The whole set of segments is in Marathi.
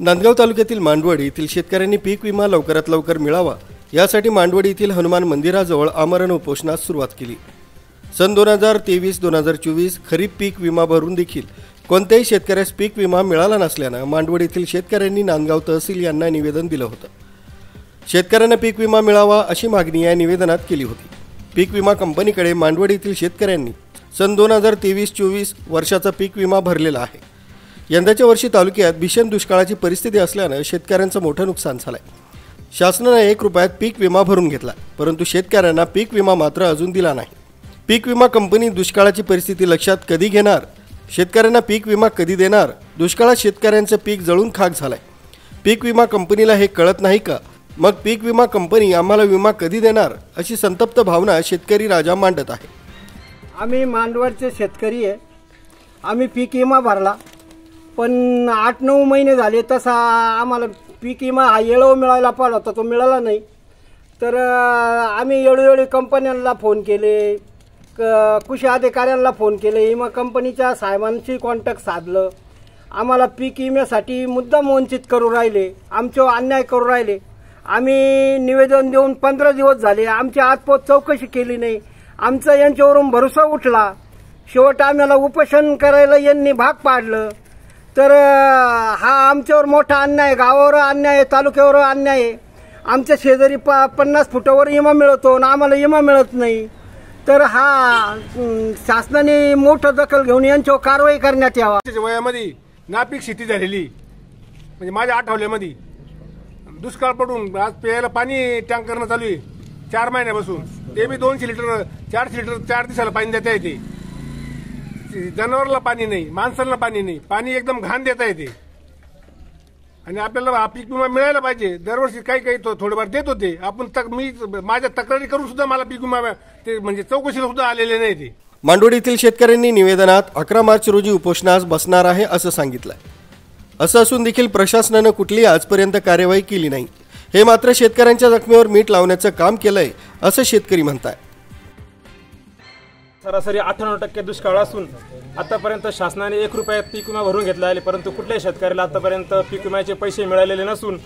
नांदगाव तालुक्यातील मांडवड येथील शेतकऱ्यांनी पीक विमा लवकरात लवकर मिळावा यासाठी मांडवड येथील हनुमान मंदिराजवळ आमरण उपोषणास सुरुवात केली। सन 2023-2024 खरीप पीक विमा भरून देखील कोणत्याही शेतकऱ्यास पीक विमा मिळाला नसल्याने मांडवड येथील शेतकऱ्यांनी नांदगाव तहसील यांना निवेदन दिलं होतं। शेतकऱ्यांना पीक विमा मिळावा अशी मागणी या निवेदनात केली होती। पीक विमा कंपनीकडे मांडवड येथील शेतकऱ्यांनी सन 2023-24 वर्षाचा पीक विमा भरलेला आहे। यंदाच्या वर्षी तालुक्यात भीषण दुष्काळाची परिस्थिती असल्याने शेतकऱ्यांचं मोठं नुकसान झालंय। शासनाने 1 रुपयात पीक विमा भरून घेतला, परंतु शेतकऱ्यांना पीक विमा मात्र अजून दिला नाही। पीक विमा कंपनी दुष्काळाची परिस्थिती लक्षात कधी घेणार, शेतकऱ्यांना पीक विमा कधी देणार, दुष्काळात शेतकऱ्यांचं पीक जळून खाक झालंय। पीक विमा कंपनीला हे कळत नाही का? मग पीक विमा कंपनी आम्हाला विमा कधी देणार, अशी संतप्त भावना शेतकरी राजा मांडत आहे। आम्ही मांडवडचे शेतकरी आहे। आम्ही पीक विमा भरला, पण 8-9 महिने झाले तसा आम्हाला पीक विमा हा वेळेवर मिळायला पाहिजे होता, तो मिळाला नाही। तर आम्ही वेळोवेळी कंपन्यांना फोन केले, कृषी अधिकाऱ्यांना फोन केले, विमा कंपनीच्या साहेबांशी कॉन्टॅक्ट साधलं। आम्हाला पीक विम्यासाठी मुद्दाम वंचित करू राहिले, आमच्यावर अन्याय करू राहिले। आम्ही निवेदन देऊन 15 दिवस झाले, आमची आजपोत चौकशी केली नाही। आमचा यांच्यावरून भरोसा उठला। शेवट आम्हाला उपोषण करायला यांनी भाग पाडलं। तर हा आमच्यावर मोठा अन्याय, गावावर अन्याय, तालुक्यावर अन्याय आहे। आमच्या शेजारी 50 फुटावर विमा मिळतो आणि आम्हाला विमा मिळत नाही। तर हा शासनाने मोठं दखल घेऊन यांच्यावर कारवाई करण्यात यावा। वयामध्ये नापीक शेती झालेली, म्हणजे माझ्या आठवड्यामध्ये दुष्काळ पडून आज प्यायला पाणी टँकरनं चालू आहे 4 महिन्यापासून। ते बी 200 लिटर 400 लिटर 4 दिवसाला पाणी देता येते। जनावरांना पाणी नाही, माणसांना पाणी नाही, पाणी एकदम घाण देता येते। आणि आपल्याला पीक विमा मिळायला पाहिजे। दरवर्षी काही थोडेफार देत होते आपण, मी माझ्या तक्रारी करून सुद्धा मला पीक विमा ते म्हणजे चौकशीला सुद्धा आलेले नाही ते। मांडवड येथील शेतकऱ्यांनी निवेदनात 11 मार्च रोजी उपोषणास बसणार आहे असं सांगितलंय। असं असून देखील प्रशासनानं कुठलीही आजपर्यंत कार्यवाही केली नाही। हे मात्र शेतकऱ्यांच्या जखमेवर मीठ लावण्याचं काम केलंय असं शेतकरी म्हणतात। सरासरी 98% दुष्काळ असून आतापर्यंत शासनाने 1 रुपयात पीक विमा भरून घेतला आहे, परंतु कुठल्याही शेतकऱ्याला आतापर्यंत पीक विम्याचे पैसे मिळालेले नसून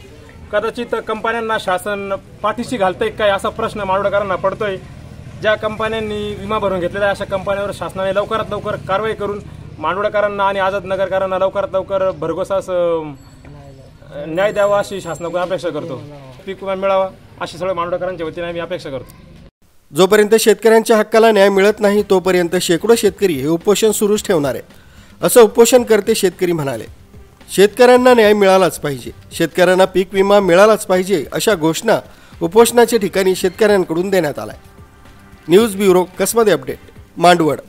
कदाचित कंपन्यांना शासन पाठीशी घालतंय काय असा प्रश्न मांडवडकरांना पडतोय। ज्या कंपन्यांनी विमा भरून घेतलेला आहे अशा कंपन्यांवर शासनाने लवकरात लवकर कारवाई करून मांडवडकरांना आणि आझादनगरकरांना लवकरात लवकर भरघोस न्याय द्यावा अशी शासनाकडून अपेक्षा करतो। पीक विमा मिळावा अशी सगळ्या मांडवडकरांच्या वतीने आम्ही अपेक्षा करतो। जोपर्यंत शेतकऱ्यांच्या हक्काला न्याय मिळत नाही तोपर्यंत शेकडो शेतकरी हे उपोषण सुरूच ठेवणार आहेत, असं उपोषणकर्ते शेतकरी म्हणाले। शेतकऱ्यांना न्याय मिळालाच पाहिजे, शेतकऱ्यांना पीक विमा मिळालाच पाहिजे अशा घोषणा उपोषणाच्या ठिकाणी शेतकऱ्यांकडून देण्यात आलाय। न्यूज ब्युरो कसमध्ये अपडेट, मांडवड।